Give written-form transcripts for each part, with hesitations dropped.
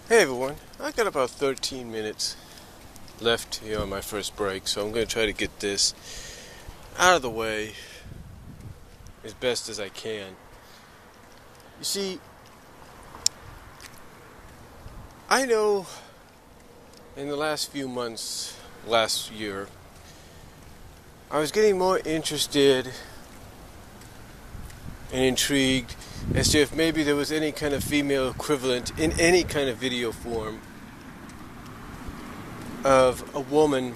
Hey everyone, I got about 13 minutes left here on my first break, so I'm going to try to get this out of the way as best as I can. You see, I know in the last few months, last year, I was getting more interested and intrigued as to if maybe there was any kind of female equivalent in any kind of video form of a woman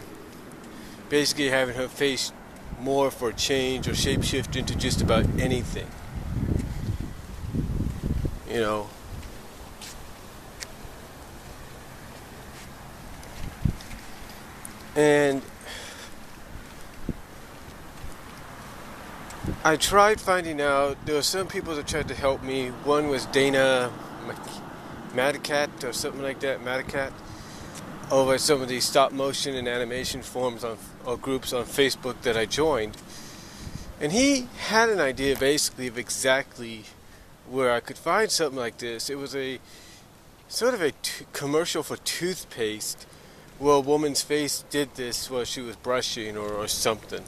basically having her face morph or change or shapeshift into just about anything. You know. And I tried finding out. There were some people that tried to help me. One was Dana Madicat or something like that, Madicat, over at some of these stop motion and animation forums or groups on Facebook that I joined. And he had an idea basically of exactly where I could find something like this. It was a sort of a commercial for toothpaste where a woman's face did this while she was brushing or something.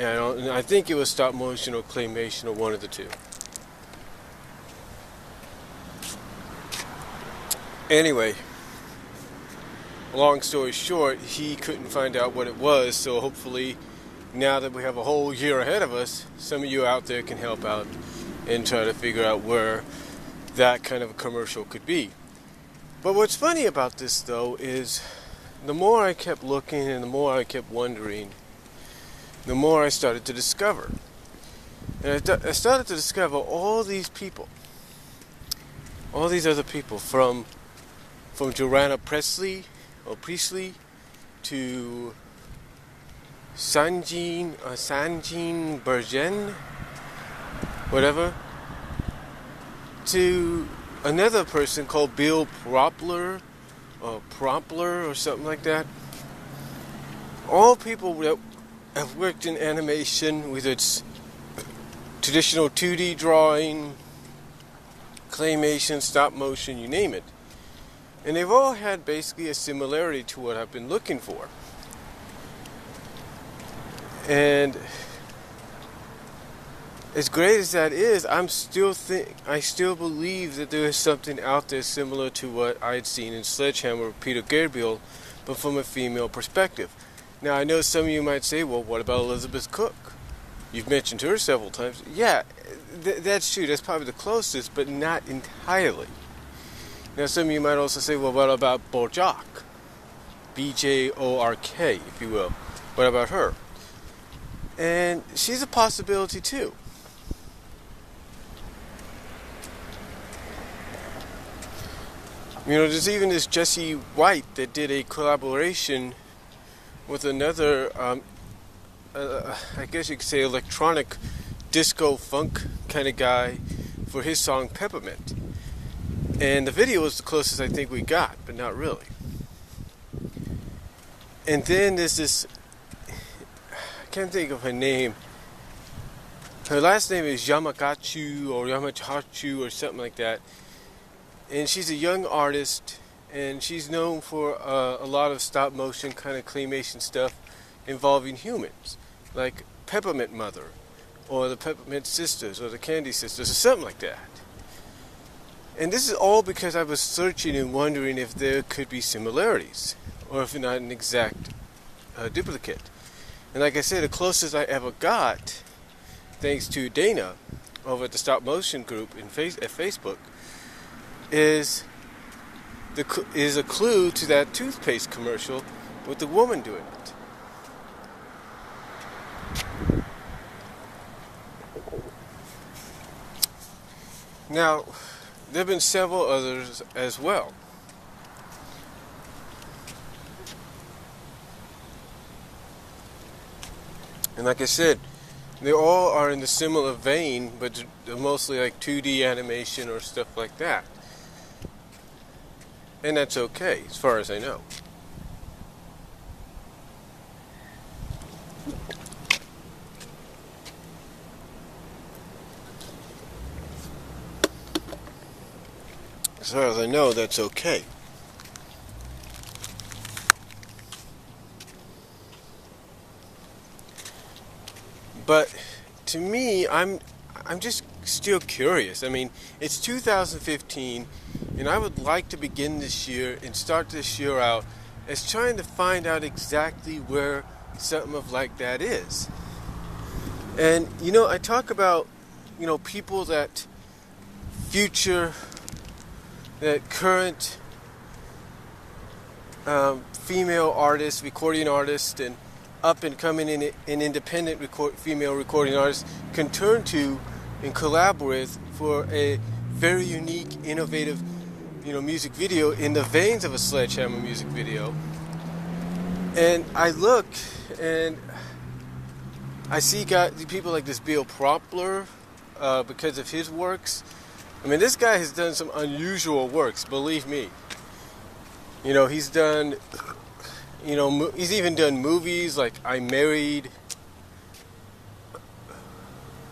And I think it was stop motion or claymation or one of the two. Anyway, long story short, he couldn't find out what it was, so hopefully now that we have a whole year ahead of us, some of you out there can help out and try to figure out where that kind of a commercial could be. But what's funny about this though is the more I kept looking and the more I kept wondering, the more I started to discover. And I started to discover all these people, all these other people, from Joanna Priestley to Sanjin Bergen, whatever, to another person called Bill Prompler or something like that. All people that have worked in animation with its traditional 2D drawing, claymation, stop motion, you name it. And they've all had basically a similarity to what I've been looking for. And as great as that is, I still believe that there is something out there similar to what I had seen in Sledgehammer with Peter Gabriel, but from a female perspective. Now, I know some of you might say, well, what about Elizabeth Cook? You've mentioned her several times. Yeah, that's true. That's probably the closest, but not entirely. Now, some of you might also say, well, what about Bojork? B-J-O-R-K, if you will. What about her? And she's a possibility, too. You know, there's even this Jesse White that did a collaboration with another, I guess you could say, electronic disco funk kind of guy for his song Peppermint. And the video was the closest I think we got, but not really. And then there's this, I can't think of her name. Her last name is Yamakachu or something like that. And she's a young artist, and she's known for a lot of stop motion kind of claymation stuff involving humans, like Peppermint Mother, or the Peppermint Sisters, or the Candy Sisters, or something like that. And this is all because I was searching and wondering if there could be similarities, or if not an exact duplicate. And like I said, the closest I ever got, thanks to Dana over at the stop motion group at Facebook, is a clue to that toothpaste commercial with the woman doing it. Now, there have been several others as well. And like I said, they all are in the similar vein, but they're mostly like 2D animation or stuff like that. And that's okay, as far as I know. As far as I know, that's okay. But to me, I'm just still curious. I mean, it's 2015, and I would like to begin this year and start this year out as trying to find out exactly where something of like that is. And, I talk about, people that current female artists, recording artists, and up and coming in independent female recording artists can turn to and collab with for a very unique, innovative, music video in the veins of a Sledgehammer music video. And I look and I see people like this Bill Prompler because of his works. I mean, this guy has done some unusual works, believe me. He's done, he's even done movies like I Married,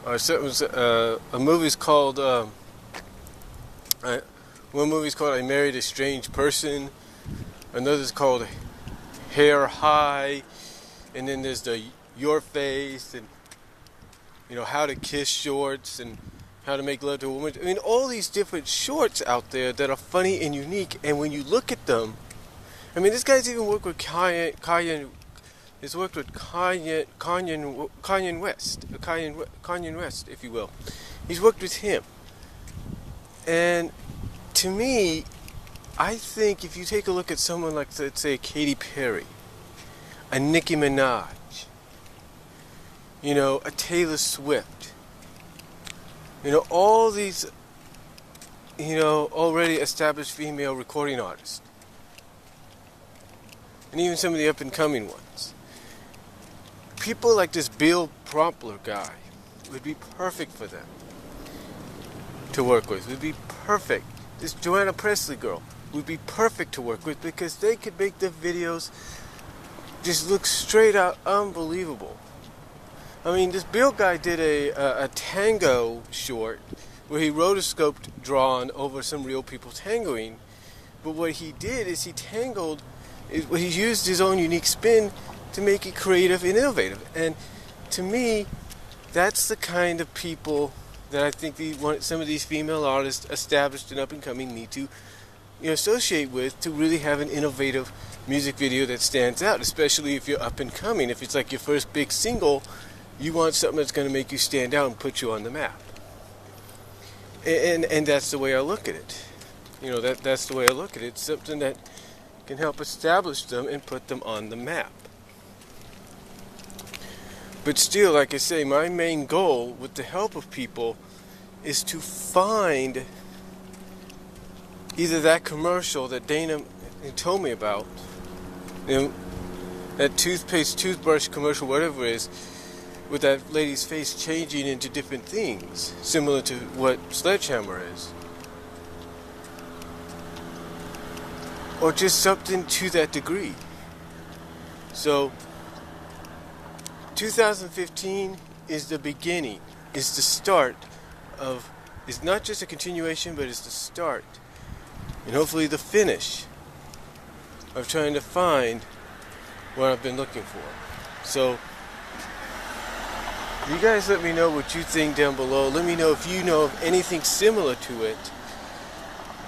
or a movie's called, one movie's called I Married a Strange Person, another's called Hair High, and then there's the Your Face, and, How to Kiss shorts, and How to Make Love to a Woman. I mean, all these different shorts out there that are funny and unique, and when you look at them, I mean, this guy's even worked with Kanye West, if you will. He's worked with him. And to me, I think if you take a look at someone like, let's say, Katy Perry, a Nicki Minaj, a Taylor Swift, all these, already established female recording artists, and even some of the up-and-coming ones. People like this Bill Prompler guy would be perfect for them to work with. Would be perfect. This Joanna Presley girl would be perfect to work with because they could make the videos just look straight out unbelievable. I mean, this Bill guy did a tango short where he rotoscoped drawn over some real people tangoing. But what he did is he used his own unique spin to make it creative and innovative. And to me, that's the kind of people that I think some of these female artists, established and up and coming, need to associate with to really have an innovative music video that stands out, especially if you're up and coming. If it's like your first big single, you want something that's going to make you stand out and put you on the map. And that's the way I look at it. That's the way I look at it. It's something that can help establish them and put them on the map. But still, like I say, my main goal with the help of people is to find either that commercial that Dana told me about, that toothbrush commercial, whatever it is, with that lady's face changing into different things, similar to what Sledgehammer is. Or just something to that degree. So, 2015 is the beginning, is the start of, it's not just a continuation, but it's the start, and hopefully the finish of trying to find what I've been looking for. So, you guys let me know what you think down below. Let me know if you know of anything similar to it.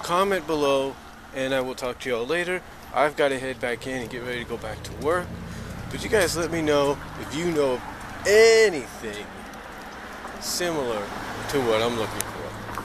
Comment below, and I will talk to y'all later. I've got to head back in and get ready to go back to work. But you guys let me know if you know of anything similar to what I'm looking for.